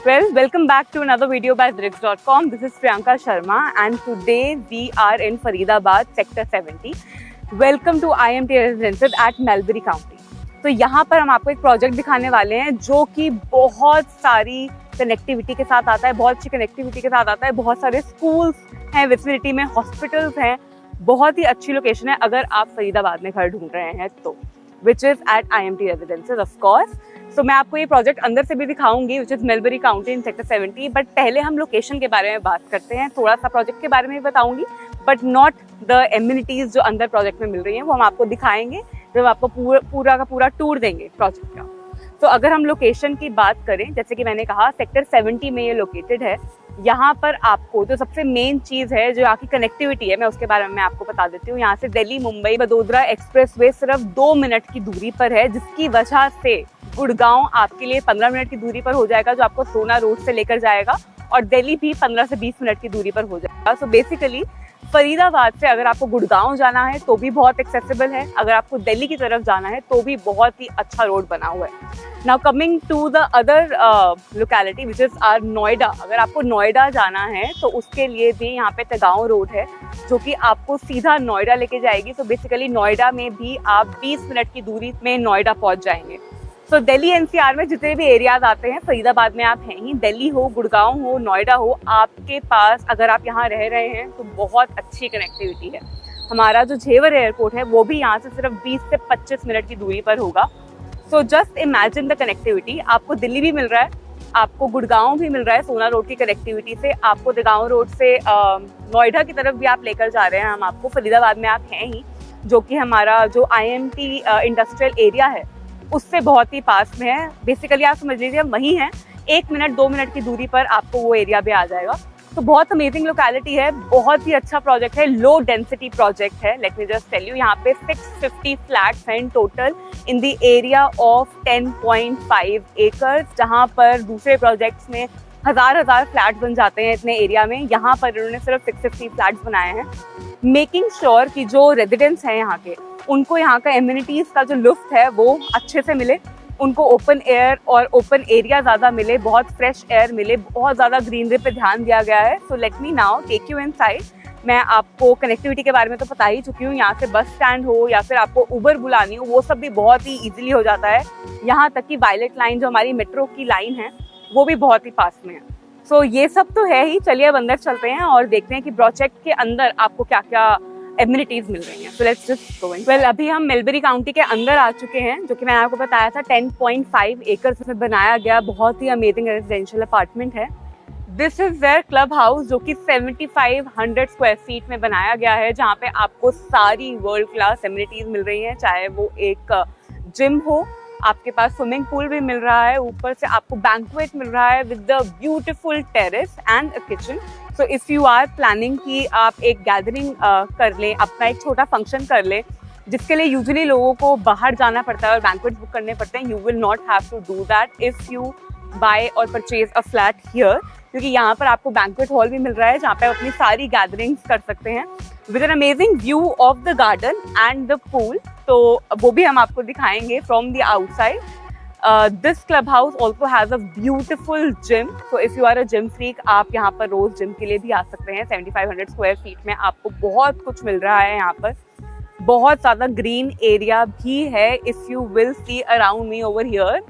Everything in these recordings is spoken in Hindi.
Welcome back to another video by Drix.com. This is Priyanka Sharma and today we are in Faridabad, Sector 70. Welcome to IMT Residences at Mulberry County. तो यहाँ पर हम आपको एक प्रोजेक्ट दिखाने वाले हैं जो कि बहुत सारी कनेक्टिविटी के साथ आता है, बहुत अच्छी कनेक्टिविटी के साथ आता है। बहुत सारे स्कूल्स हैं विसिनिटी में, हॉस्पिटल्स हैं, बहुत ही अच्छी लोकेशन है अगर आप फरीदाबाद में घर ढूंढ रहे हैं तो, which is at IMT Residences of course. तो मैं आपको ये प्रोजेक्ट अंदर से भी दिखाऊंगी which is Mulberry County in sector 70। But पहले हम लोकेशन के बारे में बात करते हैं, थोड़ा सा प्रोजेक्ट के बारे में भी बताऊंगी बट नॉट द एम्यूनिटीज़ जो अंदर प्रोजेक्ट में मिल रही हैं वो हम आपको दिखाएंगे जब आपको पूरा का पूरा टूर देंगे प्रोजेक्ट का। तो अगर हम लोकेशन की बात करें, जैसे कि मैंने कहा सेक्टर 70 में ये लोकेटेड है। यहाँ पर आपको जो सबसे मेन चीज़ है जो यहाँ की कनेक्टिविटी है, मैं उसके बारे में आपको बता देती हूँ। यहाँ से दिल्ली मुंबई वडोदरा एक्सप्रेसवे सिर्फ 2 मिनट की दूरी पर है, जिसकी वजह से गुड़गांव आपके लिए 15 मिनट की दूरी पर हो जाएगा जो आपको सोना रोड से लेकर जाएगा, और दिल्ली भी 15 से 20 मिनट की दूरी पर हो जाएगा। सो बेसिकली फरीदाबाद से अगर आपको गुड़गांव जाना है तो भी बहुत एक्सेसिबल है, अगर आपको दिल्ली की तरफ जाना है तो भी बहुत ही अच्छा रोड बना हुआ है। Now coming to the other locality which is our Noida. अगर आपको नोएडा जाना है तो उसके लिए भी यहाँ पे तगांव रोड है जो कि आपको सीधा नोएडा लेके जाएगी। सो बेसिकली नोएडा में भी आप 20 मिनट की दूरी में नोएडा पहुँच जाएंगे। तो दिल्ली NCR में जितने भी एरियाज आते हैं, फरीदाबाद में आप हैं ही, दिल्ली हो, गुड़गांव हो, नोएडा हो, आपके पास अगर आप यहाँ रह रहे हैं तो बहुत अच्छी कनेक्टिविटी है। हमारा जो झेवर एयरपोर्ट है वो भी यहाँ से सिर्फ 20 से 25 मिनट की दूरी पर होगा। So just imagine the connectivity. आपको दिल्ली भी मिल रहा है, आपको गुड़गांव भी मिल रहा है सोना रोड की कनेक्टिविटी से, आपको तगांव रोड से नोएडा की तरफ भी आप लेकर जा रहे हैं हम आपको। फरीदाबाद में आप हैं ही, जो कि हमारा जो IMT इंडस्ट्रियल एरिया है उससे बहुत ही पास में है। बेसिकली आप समझ लीजिए हम वहीं हैं, 1 मिनट 2 मिनट की दूरी पर आपको वो एरिया भी आ जाएगा। तो बहुत अमेजिंग लोकेलिटी है, बहुत ही अच्छा प्रोजेक्ट है, लो डेंसिटी प्रोजेक्ट है। Let me just tell you, यहाँ पे 650 फ्लैट्स हैं total in the area of 10.5 acres, जहाँ पर दूसरे प्रोजेक्ट्स में हजार फ्लैट्स बन जाते हैं इतने एरिया में। यहाँ पर इन्होंने सिर्फ 650 फ्लैट्स बनाए हैं, मेकिंग श्योर कि जो रेजिडेंट्स हैं यहाँ के उनको यहाँ का एम्यूनिटीज़ का जो लुफ्त है वो अच्छे से मिले, उनको ओपन एयर और ओपन एरिया ज़्यादा मिले, बहुत फ्रेश एयर मिले, बहुत ज़्यादा ग्रीनरी पे ध्यान दिया गया है। So let me now take you inside. मैं आपको कनेक्टिविटी के बारे में तो पता ही चुकी हूँ, यहाँ से बस स्टैंड हो या फिर आपको उबर बुलानी हो वो सब भी बहुत ही ईजिली हो जाता है। यहाँ तक कि वायलेट लाइन जो हमारी मेट्रो की लाइन है वो भी बहुत ही पास में है। सो ये सब तो है ही, चलिए अब अंदर चलते हैं और देखते हैं कि प्रोजेक्ट के अंदर आपको क्या क्या एम्यूनिटीज मिल रही हैं। So let's just go in. Well, अभी हम मलबरी काउंटी के अंदर आ चुके हैं, जो कि मैंने आपको बताया था 10.5 एकर्स में बनाया गया बहुत ही अमेजिंग रेजिडेंशियल अपार्टमेंट है। This is their clubhouse जो कि 7500 स्क्वायर फीट में बनाया गया है, जहाँ पे आपको सारी वर्ल्ड क्लास एम्यूनिटीज मिल रही हैं, चाहे वो एक जिम हो, आपके पास स्विमिंग पूल भी मिल रहा है, ऊपर से आपको बैंक्वेट मिल रहा है with the beautiful terrace and a kitchen. So if you are planning कि आप एक गैदरिंग कर लें, अपना एक छोटा फंक्शन कर लें, जिसके लिए यूजुअली लोगों को बाहर जाना पड़ता है और बैंक्वेट बुक करने पड़ते हैं, you will not have to do that if you buy और परचेज अ फ्लैट हियर, क्योंकि यहाँ पर आपको बैंक्वेट हॉल भी मिल रहा है जहाँ पे आप अपनी सारी गैदरिंग्स कर सकते हैं with an amazing view of the garden and the pool. तो वो भी हम आपको दिखाएंगे from the outside. This clubhouse also has a beautiful gym. So if you are a gym freak, आप यहाँ पर रोज़ जिम के लिए भी आ सकते हैं। 7500 स्क्वायर फीट में आपको बहुत कुछ मिल रहा है। यहाँ पर बहुत ज़्यादा ग्रीन एरिया भी है। If you will see around me over here,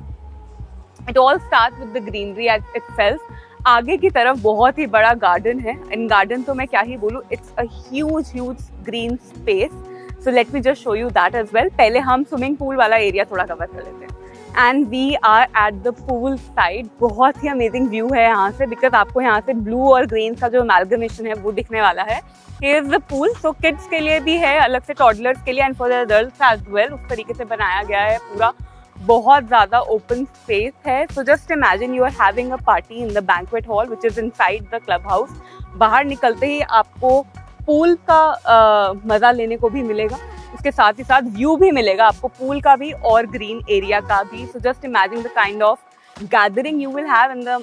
it all start with the greenery at itself. आगे की तरफ बहुत ही बड़ा गार्डन है, इन गार्डन तो मैं क्या ही बोलूँ, it's a huge green space. So let me just show you that as well. पहले हम स्विमिंग पूल वाला एरिया थोड़ा कवर कर लेते हैं। And we are at the poolside. बहुत ही अमेजिंग व्यू है यहाँ से, बिकॉज आपको यहाँ से ब्लू और ग्रीन का जो अमेलगमेशन है वो दिखने वाला है। Here is the pool. So kids के लिए भी है अलग से, टॉडलर्स के लिए and for the adults as well. उस तरीके से बनाया गया है पूरा, बहुत ज़्यादा ओपन स्पेस है। So just imagine you are having a party in the banquet hall which is inside the clubhouse. बाहर निकलते ही आपको पूल का मज़ा लेने को भी मिलेगा, उसके साथ ही साथ व्यू भी मिलेगा आपको पूल का भी और ग्रीन एरिया का भी। सो just imagine the kind of gathering you will have and the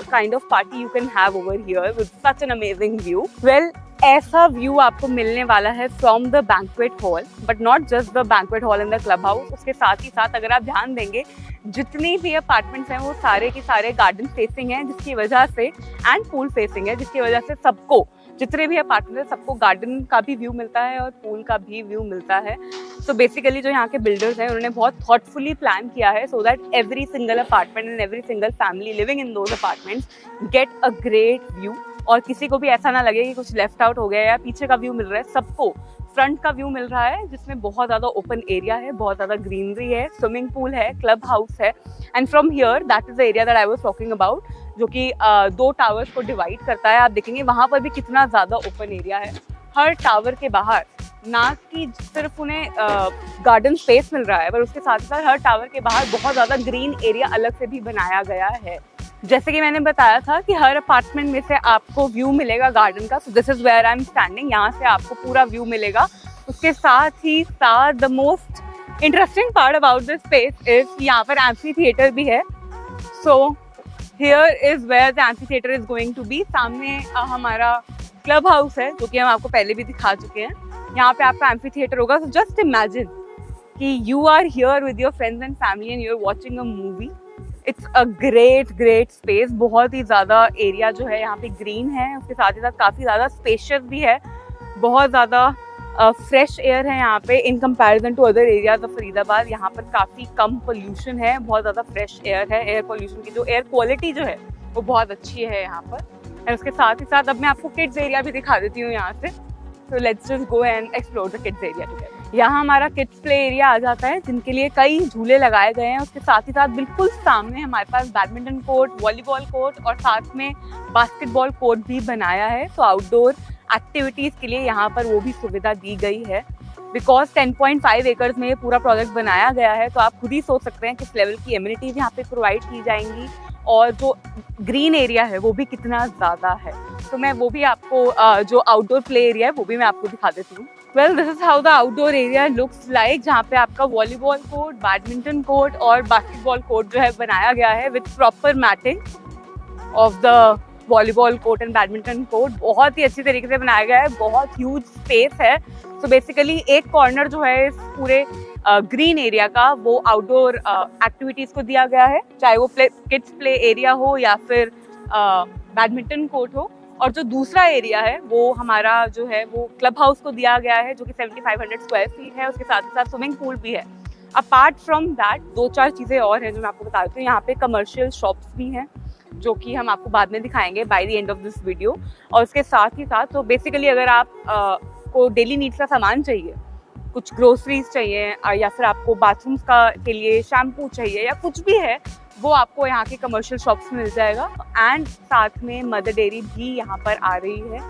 kind of party you can have over here with such an amazing view. Well, ऐसा व्यू आपको मिलने वाला है from the banquet hall, but not just the banquet hall in the club house. उसके साथ ही साथ अगर आप ध्यान देंगे, जितनी भी अपार्टमेंट्स हैं वो सारे के सारे गार्डन फेसिंग हैं, जिसकी वजह से एंड पूल फेसिंग है, जिसकी वजह से सबको, जितने भी अपार्टमेंट है सबको गार्डन का भी व्यू मिलता है और पूल का भी व्यू मिलता है। सो बेसिकली जो यहाँ के बिल्डर्स हैं उन्होंने बहुत थॉटफुली प्लान किया है so that every single apartment and every single family living in those apartments get a great view, और किसी को भी ऐसा ना लगे कि कुछ लेफ्ट आउट हो गया या पीछे का व्यू मिल रहा है। सबको फ्रंट का व्यू मिल रहा है, जिसमें बहुत ज़्यादा ओपन एरिया है, बहुत ज़्यादा ग्रीनरी है, स्विमिंग पूल है, क्लब हाउस है। And from here that is the area that I was talking about, जो कि 2 टावर्स को डिवाइड करता है। आप देखेंगे वहाँ पर भी कितना ज़्यादा ओपन एरिया है। हर टावर के बाहर ना कि सिर्फ उन्हें गार्डन स्पेस मिल रहा है, पर उसके साथ साथ हर टावर के बाहर बहुत ज़्यादा ग्रीन एरिया अलग से भी बनाया गया है। जैसे कि मैंने बताया था कि हर अपार्टमेंट में से आपको व्यू मिलेगा गार्डन का। So this is where I am standing, यहाँ से आपको पूरा व्यू मिलेगा। उसके साथ ही साथ the most interesting part about this space is यहाँ पर एम्फी थिएटर भी है। So here is where the amphitheatre is going to be. सामने हमारा क्लब हाउस है, जो कि हम आपको पहले भी दिखा चुके हैं। यहाँ पे आपका एम्फी थिएटर होगा। सो जस्ट इमेजिन कि you are here with your friends and family and you are watching a movie. It's a great space. बहुत ही ज़्यादा एरिया जो है यहाँ पे ग्रीन है, उसके साथ ही साथ काफ़ी ज़्यादा स्पेशियस भी है। बहुत ज़्यादा फ्रेश एयर है यहाँ पे in comparison to other areas of Faridabad. यहाँ पर काफ़ी कम पोल्यूशन है, बहुत ज़्यादा फ्रेश एयर है। एयर पोल्यूशन की जो एयर क्वालिटी जो है वो बहुत अच्छी है यहाँ पर। और उसके साथ ही साथ अब मैं आपको किड्स एरिया भी दिखा देती हूँ यहाँ से। So let's just go and explore the kids area together. यहाँ हमारा किड्स प्ले एरिया आ जाता है, जिनके लिए कई झूले लगाए गए हैं। उसके साथ ही साथ बिल्कुल सामने हमारे पास बैडमिंटन कोर्ट, वॉलीबॉल कोर्ट और साथ में बास्केटबॉल कोर्ट भी बनाया है। तो आउटडोर एक्टिविटीज़ के लिए यहाँ पर वो भी सुविधा दी गई है। बिकॉज 10.5 एकर्स में ये पूरा प्रोजेक्ट बनाया गया है, तो आप खुद ही सोच सकते हैं किस लेवल की एमिनिटीज़ यहाँ पे प्रोवाइड की जाएंगी और जो ग्रीन एरिया है वो भी कितना ज़्यादा है। तो मैं वो भी आपको जो आउटडोर प्ले एरिया है वो भी मैं आपको दिखा देती हूँ। Well, this is how the outdoor area looks like, जहाँ पे आपका वॉलीबॉल कोर्ट, बैडमिंटन कोर्ट और बास्केटबॉल कोर्ट जो है बनाया गया है with proper matting of the volleyball court and badminton court. बहुत ही अच्छी तरीके से बनाया गया है, बहुत ह्यूज स्पेस है। सो बेसिकली एक कॉर्नर जो है इस पूरे ग्रीन एरिया का वो आउटडोर एक्टिविटीज़ को दिया गया है, चाहे वो किड्स प्ले एरिया हो या फिर बैडमिंटन कोर्ट हो। और जो दूसरा एरिया है वो हमारा जो है वो क्लब हाउस को दिया गया है, जो कि 7500 स्क्वायर फीट है। उसके साथ ही साथ स्विमिंग पूल भी है। अपार्ट फ्रॉम दैट 2-4 चीज़ें और हैं जो मैं आपको बता देती हूँ। यहाँ पे कमर्शियल शॉप्स भी हैं, जो कि हम आपको बाद में दिखाएंगे by the end of this video. और उसके साथ ही साथ तो बेसिकली अगर आप को डेली नीड्स का सामान चाहिए, कुछ ग्रोसरीज चाहिए या फिर आपको बाथरूम्स का के लिए शैम्पू चाहिए या कुछ भी है, वो आपको यहाँ के कमर्शियल शॉप्स में मिल जाएगा। एंड साथ में मदर डेयरी भी यहाँ पर आ रही है।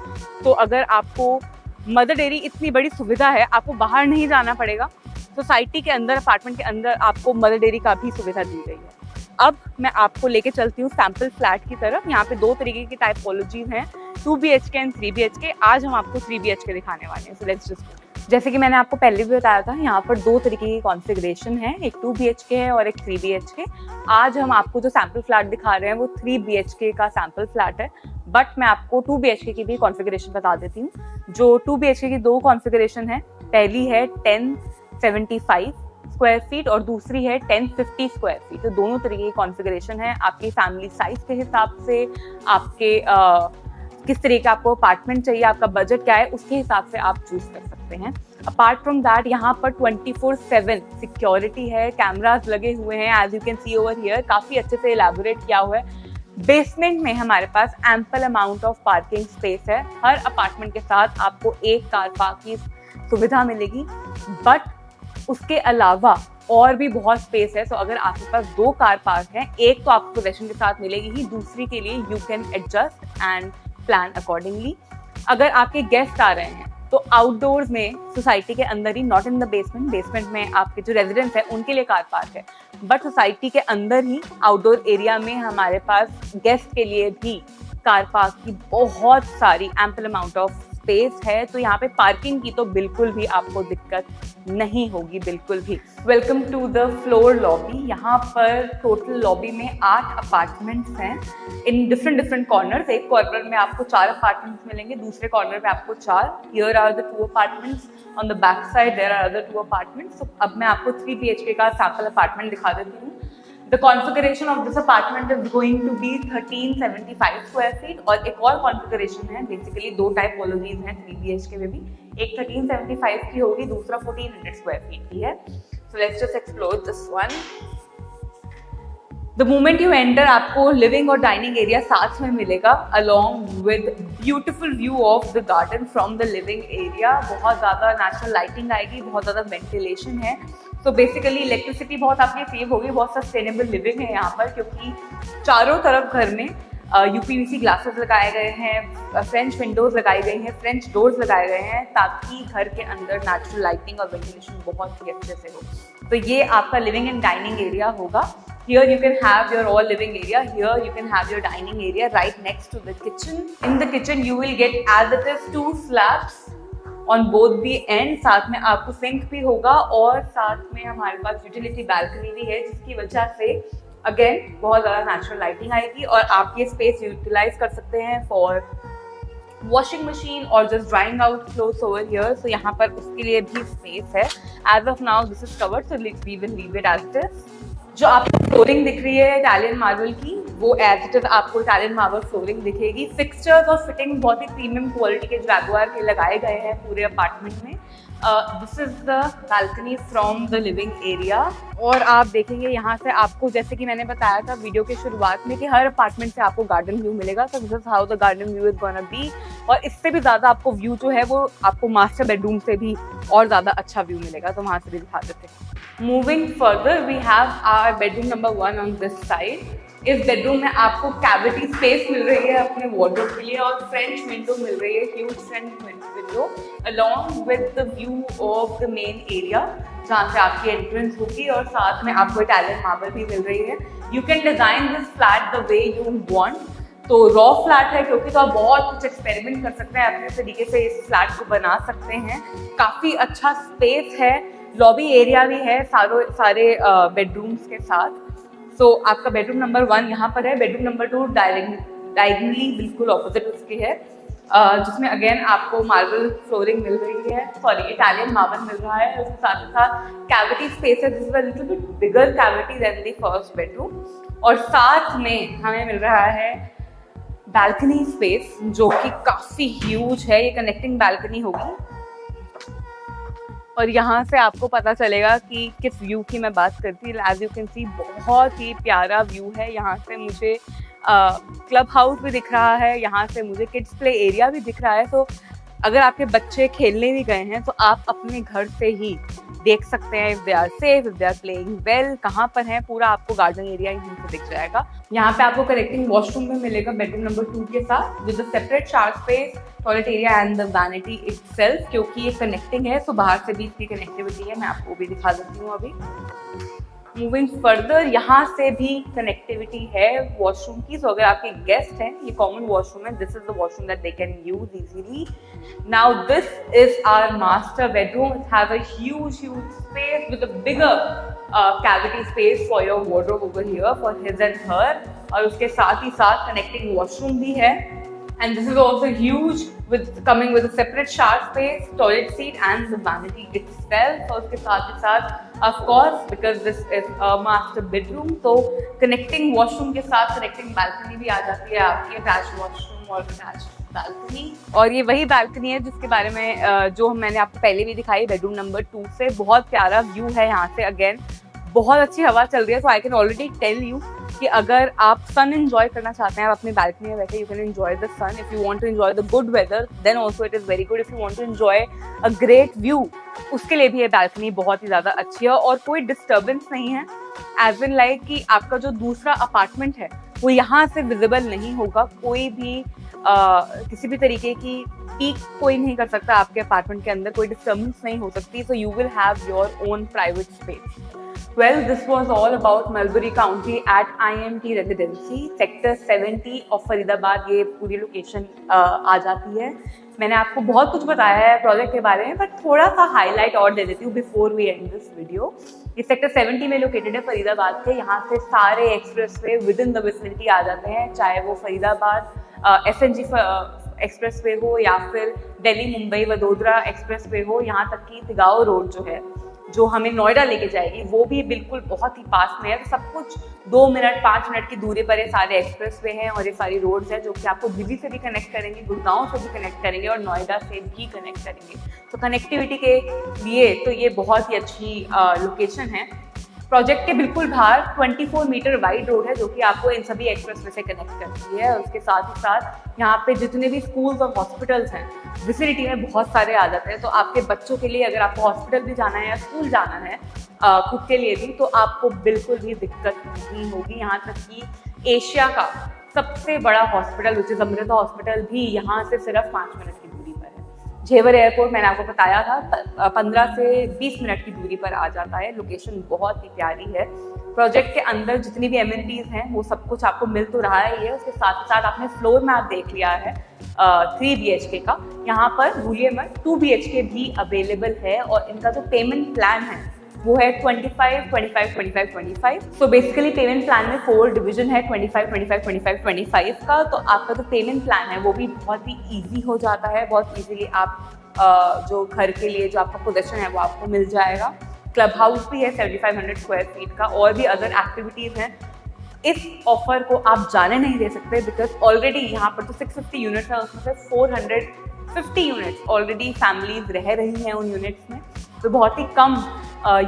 तो अगर आपको मदर डेयरी इतनी बड़ी सुविधा है, आपको बाहर नहीं जाना पड़ेगा। सोसाइटी के अंदर, अपार्टमेंट के अंदर आपको मदर डेयरी का भी सुविधा दी गई है। अब मैं आपको लेके चलती हूँ सैम्पल फ्लैट की तरफ। यहाँ पे 2 तरीके की टाइपोलॉजीज हैं, 2 BHK एंड 3 BHK। आज हम आपको 3 BHK दिखाने वाले हैं। सो लेट्स जस्ट, जैसे कि मैंने आपको पहले भी बताया था, यहाँ पर 2 तरीके की कॉन्फ़िगरेशन है, एक 2 BHK है और एक 3 BHK। आज हम आपको जो सैम्पल फ्लैट दिखा रहे हैं वो 3 BHK का सैम्पल फ्लैट है, बट मैं आपको 2 BHK की भी कॉन्फ़िगरेशन बता देती हूँ। जो 2 BHK की 2 कॉन्फ़िगरेशन है, पहली है 1075 स्क्वायर फीट और दूसरी है 1050 स्क्वायर फीट। तो दोनों तरीके की कॉन्फ़िगरेशन है। आपकी फैमिली साइज के हिसाब से, आपके किस तरीके का आपको अपार्टमेंट चाहिए, आपका बजट क्या है, उसके हिसाब से आप चूज कर सकते हैं। अपार्ट फ्रॉम दैट यहाँ पर 24/7 सिक्योरिटी है, कैमरास लगे हुए हैं। As you can see over here, काफ़ी अच्छे से इलेबोरेट किया हुआ है। बेसमेंट में हमारे पास ample amount of parking space है। हर अपार्टमेंट के साथ आपको एक कार पार्क की सुविधा मिलेगी, बट उसके अलावा और भी बहुत स्पेस है। तो अगर आपके पास 2 कार पार्क हैं, एक तो आपको पोजेशन के साथ मिलेगी ही, दूसरी के लिए you can adjust and plan accordingly. अगर आपके गेस्ट आ रहे हैं तो आउटडोर्स में सोसाइटी के अंदर ही, not in the basement, basement में आपके जो रेजिडेंट्स हैं उनके लिए कार पार्क है, बट सोसाइटी के अंदर ही आउटडोर एरिया में हमारे पास गेस्ट के लिए भी कार पार्क की बहुत सारी एम्पल अमाउंट ऑफ स्पेस है, तो यहाँ पे पार्किंग की तो बिल्कुल भी आपको दिक्कत नहीं होगी, बिल्कुल भी। Welcome to the floor lobby. यहाँ पर टोटल लॉबी में 8 अपार्टमेंट्स हैं इन डिफरेंट कॉर्नर्स। एक कॉर्नर में आपको 4 अपार्टमेंट्स मिलेंगे, दूसरे कॉर्नर में आपको 4। Here are the 2 apartments, on the back side there are other 2 apartments. तो अब मैं आपको 3 BHK का सैंपल अपार्टमेंट दिखा देती हूँ। The configuration of this apartment is going to be 1375 square feet। और एक और कॉन्फ़िगरेशन है, बेसिकली 2 टाइपोलॉजीज हैं 3 BHK में भी। एक 1375 की होगी, दूसरा 1400 स्क्वायर फीट की है। So let's just explore this one। The moment you enter, आपको लिविंग और डाइनिंग एरिया साथ में मिलेगा, along with beautiful view of the garden from the living area। बहुत ज़्यादा नेचुरल लाइटिंग आएगी, बहुत ज़्यादा वेंटिलेशन है। तो बेसिकली इलेक्ट्रिसिटी बहुत आपकी सेव होगी, बहुत सस्टेनेबल लिविंग है यहाँ पर, क्योंकि चारों तरफ घर में UPVC ग्लासेस लगाए गए हैं, फ्रेंच विंडोज लगाई गई हैं, फ्रेंच डोर्स लगाए गए हैं, ताकि घर के अंदर नेचुरल लाइटिंग और वेंटिलेशन बहुत ही अच्छे से हो। तो ये आपका लिविंग एंड डाइनिंग एरिया होगा। Here you can have your all living area. Here you can have your dining area right next to the kitchen. In the kitchen you will get as it is 2 slabs on both the ends। साथ में आपको सिंक भी होगा और साथ में हमारे पास यूटिलिटी बैल्कनी भी है, जिसकी वजह से अगेन बहुत ज़्यादा नेचुरल लाइटिंग आएगी और आप ये स्पेस यूटिलाइज कर सकते हैं फॉर वॉशिंग मशीन और just drying out clothes over here. So यहाँ पर उसके लिए भी स्पेस है। As of now this is covered, so we will leave it as this. जो आपको फ्लोरिंग दिख रही है इटालियन मार्बल की, वो एज इट इज आपको इटालियन मार्बल फ्लोरिंग दिखेगी। फिक्सचर्स और फिटिंग बहुत ही प्रीमियम क्वालिटी के जैगुआर के लगाए गए हैं पूरे अपार्टमेंट में। This is the balcony from the living area. और आप देखेंगे यहाँ से आपको, जैसे कि मैंने बताया था वीडियो के शुरुआत में, कि हर अपार्टमेंट से आपको गार्डन व्यू मिलेगा। तो this is how the garden view is gonna be. और इससे भी ज़्यादा आपको व्यू जो है वो आपको मास्टर बेडरूम से भी और ज़्यादा अच्छा व्यू मिलेगा, तो वहाँ से भी दिखा देते हैं। Moving further we have our bedroom number 1 on this side. इस बेडरूम में आपको कैविटी स्पेस मिल रही है अपने वार्डरोब के लिए और फ्रेंच विंडो मिल रही है, huge French window along with the view of the main area, जहाँ से आपकी एंट्रेंस होगी। और साथ में आपको इटालियन मार्बल भी मिल रही है। You can design this flat the way you want. तो रॉ फ्लैट है क्योंकि, तो आप बहुत कुछ एक्सपेरिमेंट कर सकते हैं, अपने तरीके से इस फ्लैट को बना सकते हैं। काफ़ी अच्छा स्पेस है, लॉबी एरिया भी है सारे बेडरूम्स के साथ। सो आपका बेडरूम नंबर 1 यहाँ पर है। बेडरूम नंबर 2 डायरेक्टली बिल्कुल ऑपोजिट उसके है, जिसमें अगेन आपको मार्बल फ्लोरिंग मिल रही है, सॉरी इटालियन मार्बल मिल रहा है। उसके साथ साथ कैविटी स्पेस है, this is a little bit bigger cavity than the first bedroom. और साथ में हमें मिल रहा है बैल्कनी स्पेस, जो कि काफ़ी ह्यूज है। ये कनेक्टिंग बैल्कनी होगी और यहाँ से आपको पता चलेगा कि किस व्यू की मैं बात करती हूँ। एज यू कैन सी बहुत ही प्यारा व्यू है। यहाँ से मुझे क्लब हाउस भी दिख रहा है, यहाँ से मुझे किड्स प्ले एरिया भी दिख रहा है। तो अगर आपके बच्चे खेलने भी गए हैं तो आप अपने घर से ही देख सकते हैं, if they are safe, if they are playing well, कहाँ पर हैं, पूरा आपको गार्डन एरिया यहीं से दिख जाएगा। यहाँ पे आपको कनेक्टिंग वॉशरूम में मिलेगा बेडरूम नंबर 2 के साथ, with a separate shower space, toilet area and the vanity itself, क्योंकि ये कनेक्टिंग है। तो बाहर से भी इसकी कनेक्टिविटी है, मैं आपको भी दिखा देती हूँ अभी। मूविंग फर्दर, यहाँ से भी कनेक्टिविटी है वॉशरूम की। सो अगर आपके गेस्ट हैं, ये कॉमन वॉशरूम है, this is the washroom that they can use easily. Now this is our master bedroom. It have a huge space with a bigger cavity space for your wardrobe over here for his and her। और उसके साथ ही साथ कनेक्टिंग वॉशरूम भी है। And this is also huge, with coming with a separate shower space, toilet seat and the vanity itself। और उसके साथ ही साथ of course because this is a master bedroom, तो connecting washroom के साथ connecting balcony भी आ जाती है आपकी, attached washroom और attached balcony। और ये वही balcony है जिसके बारे में जो मैंने आपको पहले भी दिखाई बेडरूम नंबर 2 से। बहुत प्यारा व्यू है यहाँ से, अगेन बहुत अच्छी हवा चल रही है। तो I can already tell you कि अगर आप सन एंजॉय करना चाहते हैं, आप अपनी बैल्कनी में बैठे, you can enjoy the sun. If you want to enjoy the good weather then also it is very good. If you want to enjoy a great view, उसके लिए भी ये बैल्कनी बहुत ही ज़्यादा अच्छी है और कोई डिस्टर्बेंस नहीं है। एज इन लाइक कि आपका जो दूसरा अपार्टमेंट है वो यहाँ से विजिबल नहीं होगा, कोई भी किसी भी तरीके की पीक कोई नहीं कर सकता आपके अपार्टमेंट के अंदर, कोई डिस्टर्बेंस नहीं हो सकती। So you will have your own private space. Well, this was all about Mulberry County at IMT Residency, Sector 70 of Faridabad. ये पूरी लोकेशन आ जाती है। मैंने आपको बहुत कुछ बताया है प्रोजेक्ट के बारे में, बट थोड़ा सा हाईलाइट और दे देती हूँ before we end this video. ये सेक्टर 70 में लोकेटेड है फरीदाबाद के। यहाँ से सारे expressway within the vicinity आ जाते हैं, चाहे वो फरीदाबाद SNG एक्सप्रेसवे हो या फिर दिल्ली मुंबई वडोदरा एक्सप्रेसवे हो, यहाँ तक कि तिगाओ रोड जो है जो हमें नोएडा लेके जाएगी वो भी बिल्कुल बहुत ही पास में है। तो सब कुछ 2 मिनट 5 मिनट की दूरी पर ये सारे एक्सप्रेसवे हैं और ये सारी रोड्स हैं जो कि आपको दिल्ली से भी कनेक्ट करेंगे, गुड़गांव से भी कनेक्ट करेंगे और नोएडा से भी कनेक्ट करेंगे। तो कनेक्टिविटी के लिए तो ये बहुत ही अच्छी लोकेशन है। प्रोजेक्ट के बिल्कुल बाहर 24 मीटर वाइड रोड है जो कि आपको इन सभी एक्सप्रेसवे से कनेक्ट करती है। और उसके साथ ही साथ यहाँ पे जितने भी स्कूल्स और हॉस्पिटल्स हैं विसिनिटी में बहुत सारे आ जाते हैं। तो आपके बच्चों के लिए अगर आपको हॉस्पिटल भी जाना है या स्कूल जाना है खुद के लिए भी, तो आपको बिल्कुल भी दिक्कत नहीं होगी। यहाँ तक कि एशिया का सबसे बड़ा hospital which is Amrita hospital भी यहाँ से सिर्फ 5 मिनट की दूरी पर है। झेवर एयरपोर्ट मैंने आपको बताया था 15 से 20 मिनट की दूरी पर आ जाता है। लोकेशन बहुत ही प्यारी है। प्रोजेक्ट के अंदर जितनी भी एमिनिटीज हैं वो सब कुछ आपको मिल तो रहा है। ये उसके साथ ही साथ आपने फ्लोर मैप देख लिया है 3 BHK का। यहाँ पर भूलिए मत 2 BHK भी अवेलेबल है और इनका जो पेमेंट प्लान है वो है 25, 25, 25, 25। सो बेसिकली पेमेंट प्लान में 4 डिवीजन है 25, 25, 25, 25 का। तो आपका जो पेमेंट प्लान है वो भी बहुत ही ईजी हो जाता है। बहुत ईजीली आप जो घर के लिए जो आपका पोजेशन है वो आपको मिल जाएगा। क्लब हाउस भी है 7500 स्क्वायर फीट का, और भी अदर एक्टिविटीज़ हैं। इस ऑफर को आप जाने नहीं दे सकते बिकॉज ऑलरेडी यहाँ पर तो 650 यूनिट्स हैं, उसमें से 450 यूनिट्स ऑलरेडी फैमिलीज रह रही हैं उन यूनिट्स में। तो बहुत ही कम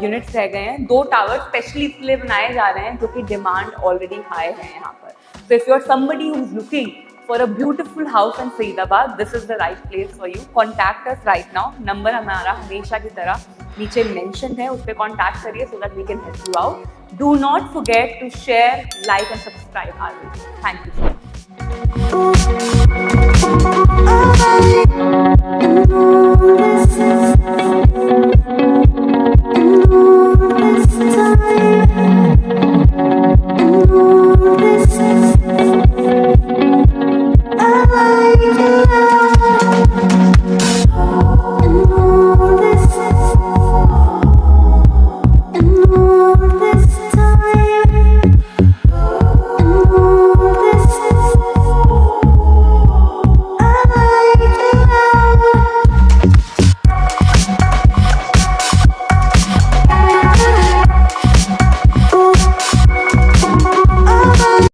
यूनिट्स रह गए हैं। 2 टावर स्पेशली इसलिए बनाए जा रहे हैं जो कि डिमांड ऑलरेडी हाई है यहाँ पर। So if you are somebody who is looking for a beautiful house in Faridabad, this is the right place for you. Contact us right now. Number हमारा हमेशा की तरह नीचे मेंशन है, उस पर कॉन्टैक्ट करिए so that we can help you out. Do not forget to share, like and subscribe our video. Thank you so much.